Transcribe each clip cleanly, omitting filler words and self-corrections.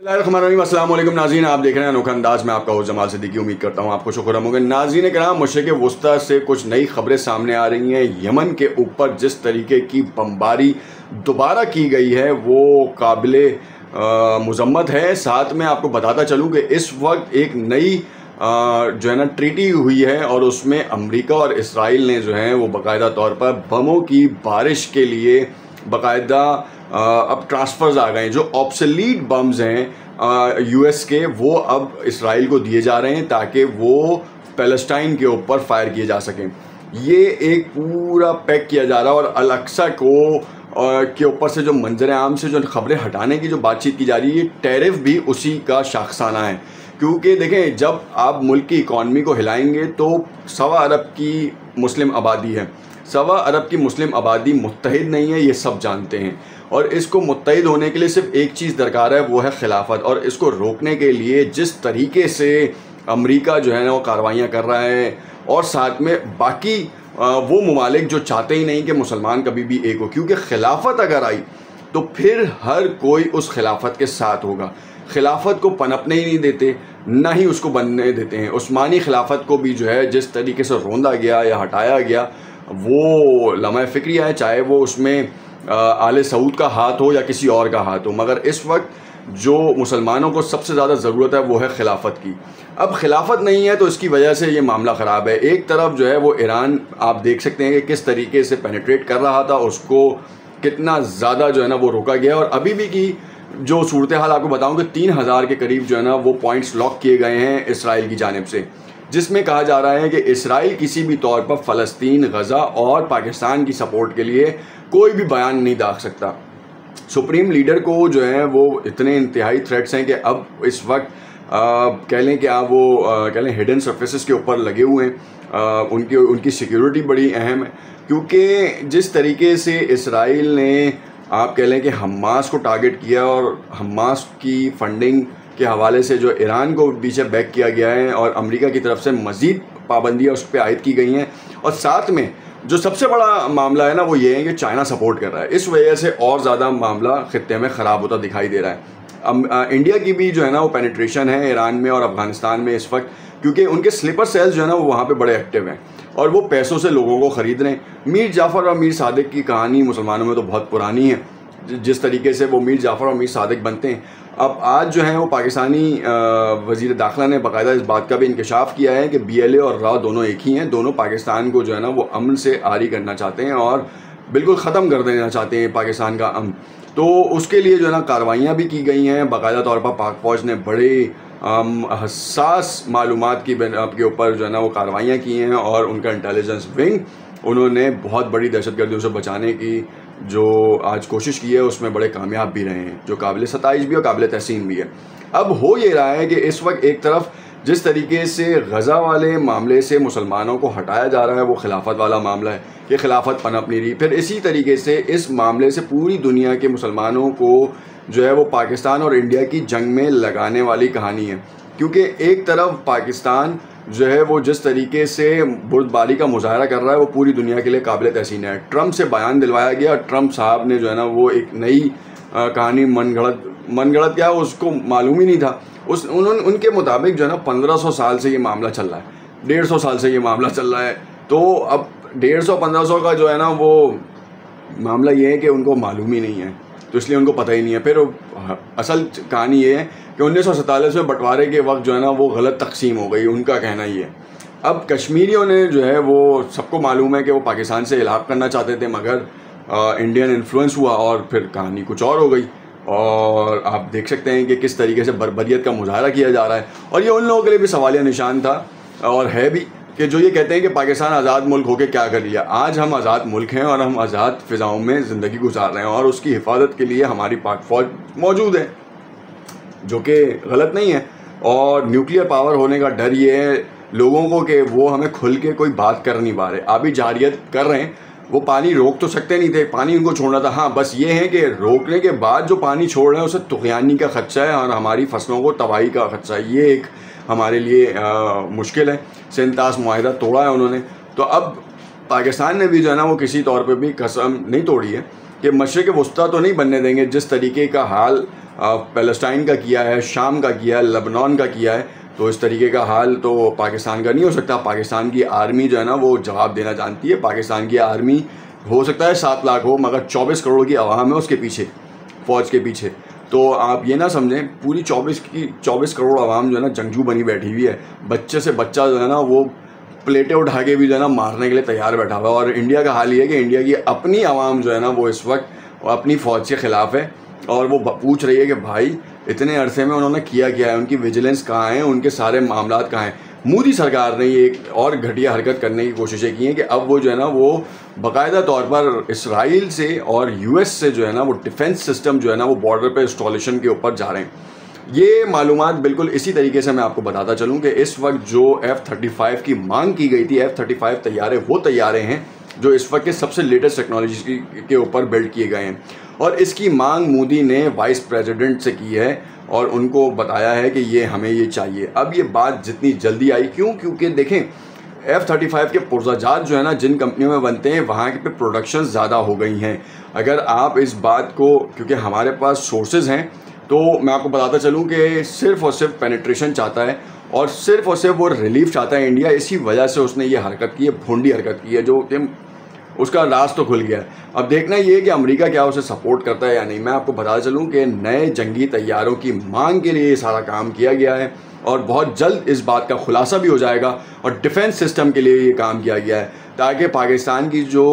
अस्सलाम वालेकुम नाज़रीन, आप देख रहे हैं अनोखा अंदाज में आपका होस्ट जमाल सिद्दीकी। उम्मीद करता हूँ आपको शुक्र होंगे। नाज़रीन कराम, मशरिक़ वुस्ता से कुछ नई खबरें सामने आ रही हैं। यमन के ऊपर जिस तरीके की बमबारी दोबारा की गई है वो काबिले मुज़म्मत है। साथ में आपको बताता चलूँ कि इस वक्त एक नई जो है ना ट्रीटी हुई है और उसमें अमेरिका और इसराइल ने जो है वो बाकायदा तौर पर बमों की बारिश के लिए बाकायदा अब ट्रांसफ़र्स आ गए हैं। जो ऑब्सोलीट बम्स हैं यूएस के, वो अब इसराइल को दिए जा रहे हैं ताकि वो पैलेस्टाइन के ऊपर फायर किए जा सकें। ये एक पूरा पैक किया जा रहा है और अल-अक्सा को के ऊपर से जो मंजर आम से जो खबरें हटाने की जो बातचीत की जा रही है, ये टैरिफ भी उसी का शाखसाना है। क्योंकि देखें, जब आप मुल्क की इकॉनमी को हिलाएंगे तो 1.25 अरब की मुस्लिम आबादी है। 1.25 अरब की मुस्लिम आबादी मुत्तहिद नहीं है, ये सब जानते हैं। और इसको मुत्तहिद होने के लिए सिर्फ एक चीज़ दरकार है, वो है खिलाफत। और इसको रोकने के लिए जिस तरीके से अमेरिका जो है ना वो कार्रवाइयाँ कर रहा है, और साथ में बाकी वो ममालिक जो चाहते ही नहीं कि मुसलमान कभी भी एक हो, क्योंकि खिलाफत अगर आई तो फिर हर कोई उस खिलाफत के साथ होगा। खिलाफत को पनपने ही नहीं देते, ना ही उसको बनने देते हैं। उस्मानी खिलाफत को भी जो है जिस तरीके से रोंदा गया या हटाया गया, वो लम्हा फ़िक्रिया है, चाहे वो उसमें आले सऊद का हाथ हो या किसी और का हाथ हो। मगर इस वक्त जो मुसलमानों को सबसे ज़्यादा ज़रूरत है वो है खिलाफत की। अब खिलाफत नहीं है तो इसकी वजह से ये मामला ख़राब है। एक तरफ जो है वो ईरान, आप देख सकते हैं कि किस तरीके से पेनिट्रेट कर रहा था, उसको कितना ज़्यादा जो है ना वो रोका गया। और अभी भी की जो सूरत हाल आपको बताऊं कि 3000 के करीब जो है ना वो पॉइंट्स लॉक किए गए हैं इसराइल की जानिब से, जिसमें कहा जा रहा है कि इसराइल किसी भी तौर पर फ़लस्तीन, गज़ा और पाकिस्तान की सपोर्ट के लिए कोई भी बयान नहीं दाग सकता। सुप्रीम लीडर को जो है वो इतने इंतहाई थ्रेट्स हैं कि अब इस वक्त कह लें कि आप वो कह लें हिडन सर्फेसिस के ऊपर लगे हुए हैं। उनकी सिक्योरिटी बड़ी अहम है, क्योंकि जिस तरीके से इसराइल ने आप कह लें कि हमास को टारगेट किया और हमास की फंडिंग के हवाले से जो ईरान को पीछे बैक किया गया है और अमेरिका की तरफ से मज़ीद पाबंदियाँ उस पर आयद की गई हैं। और साथ में जो सबसे बड़ा मामला है ना वो ये है कि चाइना सपोर्ट कर रहा है। इस वजह से और ज़्यादा मामला ख़ित्ते में ख़राब होता दिखाई दे रहा है। इंडिया की भी जो है ना वो पेनिट्रेशन है ईरान में और अफ़गानिस्तान में इस वक्त, क्योंकि उनके स्लीपर सेल्स जो है ना वो वहाँ पे बड़े एक्टिव हैं और वो पैसों से लोगों को ख़रीद रहे हैं। मीर जाफ़र और मीर सादिक की कहानी मुसलमानों में तो बहुत पुरानी है, जिस तरीके से वो मीर जाफ़र और मीर सादिक बनते हैं। अब आज जो है वो पाकिस्तानी वज़ीर दाखिला ने बाकायदा इस बात का भी इंकशाफ किया है कि BLA और राव दोनों एक ही हैं। दोनों पाकिस्तान को जो है ना वो अमन से आरी करना चाहते हैं और बिल्कुल ख़त्म कर देना चाहते हैं पाकिस्तान का अमन। तो उसके लिए जो है ना कार्रवाइयाँ भी की गई हैं। बाकायदा तौर पर पाक फ़ौज ने बड़े हसास मालूमात के ऊपर जो है ना वो कार्रवाइयाँ की हैं और उनका इंटेलिजेंस विंग, उन्होंने बहुत बड़ी दहशतगर्दियों से बचाने की जो आज कोशिश की है उसमें बड़े कामयाब भी रहे हैं, जो काबिल सताइश भी और काबिल तहसीन भी है। अब हो ये रहा है कि इस वक्त एक तरफ जिस तरीके से गज़ा वाले मामले से मुसलमानों को हटाया जा रहा है वो खिलाफत वाला मामला है कि खिलाफत पनप नहीं रही, फिर इसी तरीके से इस मामले से पूरी दुनिया के मुसलमानों को जो है वो पाकिस्तान और इंडिया की जंग में लगाने वाली कहानी है। क्योंकि एक तरफ पाकिस्तान जो है वो जिस तरीके से बुर्दबारी का मुजाहरा कर रहा है वो पूरी दुनिया के लिए काबिल तहसीन है। ट्रंप से बयान दिलवाया गया, ट्रंप साहब ने जो है ना वो एक नई कहानी मनगढ़ंत क्या उसको मालूम ही नहीं था। उनके मुताबिक जो है ना 1500 साल से ये मामला चल रहा है, 150 साल से ये मामला चल रहा है। तो अब 150-1500 का जो है ना वो मामला ये है कि उनको मालूम ही नहीं है, तो इसलिए उनको पता ही नहीं है। फिर असल कहानी ये है कि 1947 में बंटवारे के वक्त जो है ना वो गलत तकसीम हो गई, उनका कहना ही है। अब कश्मीरियों ने जो है वो सबको मालूम है कि वो पाकिस्तान से इलाक़ करना चाहते थे, मगर इंडियन इन्फ्लुएंस हुआ और फिर कहानी कुछ और हो गई। और आप देख सकते हैं कि किस तरीके से बर्बरियत का मुजाहरा किया जा रहा है। और ये उन लोगों के लिए भी सवालिया निशान था और है भी, कि जो ये कहते हैं कि पाकिस्तान आज़ाद मुल्क होकर क्या कर लिया। आज हम आज़ाद मुल्क हैं और हम आज़ाद फ़िज़ाओं में ज़िंदगी गुजार रहे हैं और उसकी हिफाजत के लिए हमारी पाक फ़ौज मौजूद है, जो कि गलत नहीं है। और न्यूक्लियर पावर होने का डर ये है लोगों को कि वो हमें खुल के कोई बात कर नहीं पा रहे। अभी जारियत कर रहे हैं, वो पानी रोक तो सकते नहीं थे, पानी उनको छोड़ना था। हाँ, बस ये है कि रोकने के बाद जो पानी छोड़ रहे हैं उसे तुग़यानी का ख़दशा है और हमारी फसलों को तबाही का ख़दशा है। ये एक हमारे लिए मुश्किल है। सेंतास मुआहिदा तोड़ा है उन्होंने, तो अब पाकिस्तान ने भी जो है ना वो किसी तौर पे भी कसम नहीं तोड़ी है कि मशरिक़ वुस्ता तो नहीं बनने देंगे। जिस तरीके का हाल पैलेस्टाइन का किया है, शाम का किया है, लेबनान का किया है, तो इस तरीके का हाल तो पाकिस्तान का नहीं हो सकता। पाकिस्तान की आर्मी जो है ना वो जवाब देना जानती है। पाकिस्तान की आर्मी हो सकता है 7 लाख हो, मगर 24 करोड़ की आवाम है उसके पीछे, फ़ौज के पीछे। तो आप ये ना समझें पूरी 24 करोड़ आवाम जो है ना जंगजू बनी बैठी हुई है। बच्चे से बच्चा जो है ना वो प्लेटें उठा के भी जो है ना मारने के लिए तैयार बैठा हुआ है। और इंडिया का हाल ये है कि इंडिया की अपनी आवाम जो है ना वो इस वक्त अपनी फ़ौज के ख़िलाफ़ है, और वो पूछ रही है कि भाई इतने अरसे में उन्होंने किया क्या है, उनकी विजिलेंस कहाँ है, उनके सारे मामला कहाँ हैं। मोदी सरकार ने ये एक और घटिया हरकत करने की कोशिशें की हैं कि अब वो जो है ना वो बाकायदा तौर पर इसराइल से और यूएस से जो है ना वो डिफेंस सिस्टम जो है ना वो बॉर्डर पे इंस्टॉलेशन के ऊपर जा रहे हैं। ये मालूमात बिल्कुल इसी तरीके से मैं आपको बताता चलूँ कि इस वक्त जो F-35 की मांग की गई थी, F-35 तैयारे वो तैयारे हैं जो इस वक्त के सबसे लेटेस्ट टेक्नोलॉजी के ऊपर बिल्ड किए गए हैं। और इसकी मांग मोदी ने वाइस प्रेसिडेंट से की है और उनको बताया है कि ये हमें ये चाहिए। अब ये बात जितनी जल्दी आई, क्योंकि देखें F-35 के पुर्जाजात जो है ना जिन कंपनियों में बनते हैं वहाँ पे प्रोडक्शन ज़्यादा हो गई हैं। अगर आप इस बात को, क्योंकि हमारे पास सोर्सेज हैं, तो मैं आपको बताता चलूँ कि सिर्फ़ और सिर्फ पेनिट्रेशन चाहता है और सिर्फ वो रिलीफ चाहता है इंडिया। इसी वजह से उसने ये हरकत की है, भोंडी हरकत की है, जो कि उसका राज तो खुल गया है। अब देखना ये है कि अमेरिका क्या उसे सपोर्ट करता है या नहीं। मैं आपको बताता चलूँ कि नए जंगी तैयारों की मांग के लिए ये सारा काम किया गया है और बहुत जल्द इस बात का खुलासा भी हो जाएगा। और डिफेंस सिस्टम के लिए ये काम किया गया है ताकि पाकिस्तान की जो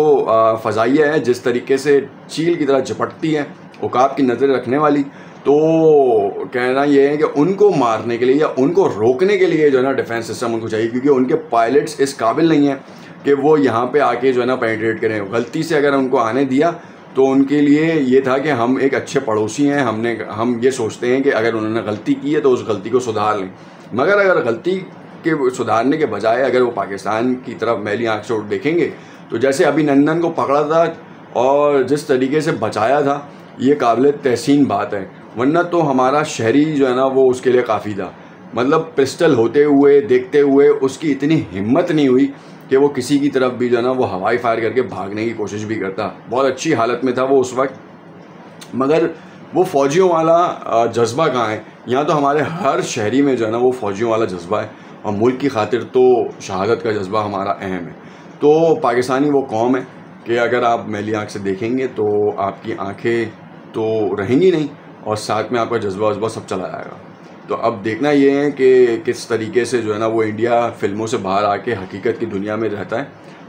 फ़ज़ाइया है जिस तरीके से चील की तरह झपटती है, उकाब की नज़र रखने वाली, तो कहना ये है कि उनको मारने के लिए या उनको रोकने के लिए जो है ना डिफेंस सिस्टम उनको चाहिए, क्योंकि उनके पायलट्स इस काबिल नहीं हैं कि वो यहाँ पे आके जो है ना पेनिट्रेट करें। गलती से अगर उनको आने दिया तो उनके लिए ये था कि हम एक अच्छे पड़ोसी हैं, हम ये सोचते हैं कि अगर उन्होंने गलती की है तो उस गलती को सुधार लें। मगर अगर गलती के सुधारने के बजाय अगर वो पाकिस्तान की तरफ मैली आँख से देखेंगे तो जैसे अभिनंदन को पकड़ा था और जिस तरीके से बचाया था, ये काबिल तहसीन बात है। वरना तो हमारा शहरी जो है ना वो उसके लिए काफ़ी था। मतलब पिस्टल होते हुए देखते हुए उसकी इतनी हिम्मत नहीं हुई कि वो किसी की तरफ भी जो है ना वो हवाई फायर करके भागने की कोशिश भी करता। बहुत अच्छी हालत में था वो उस वक्त, मगर वो फ़ौजियों वाला जज्बा कहाँ है। यहाँ तो हमारे हर शहरी में जो है ना वो फ़ौजियों वाला जज्बा है और मुल्क की खातिर तो शहादत का जज्बा हमारा अहम है। तो पाकिस्तानी वो कौम है कि अगर आप मैली आँख से देखेंगे तो आपकी आँखें तो रहेंगी नहीं और साथ में आपका जज्बा वज्बा सब चला जाएगा। तो अब देखना ये है कि किस तरीके से जो है ना वो इंडिया फिल्मों से बाहर आके हकीकत की दुनिया में रहता है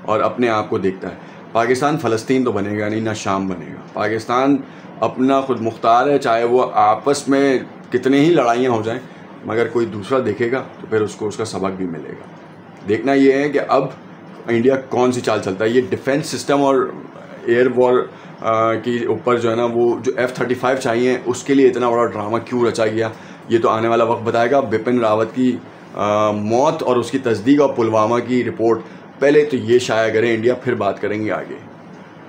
और अपने आप को देखता है। पाकिस्तान फ़लस्तीन तो बनेगा नहीं, ना शाम बनेगा। पाकिस्तान अपना खुद मुख्तार है, चाहे वो आपस में कितने ही लड़ाइयाँ हो जाएं, मगर कोई दूसरा देखेगा तो फिर उसको उसका सबक भी मिलेगा। देखना ये है कि अब इंडिया कौन सी चाल चलता है। ये डिफेंस सिस्टम और एयर वॉर के ऊपर जो है ना वो जो F-35 चाहिए उसके लिए इतना बड़ा ड्रामा क्यों रचा गया, ये तो आने वाला वक्त बताएगा। बिपिन रावत की मौत और उसकी तस्दीक और पुलवामा की रिपोर्ट पहले तो ये शाया करें इंडिया, फिर बात करेंगे आगे।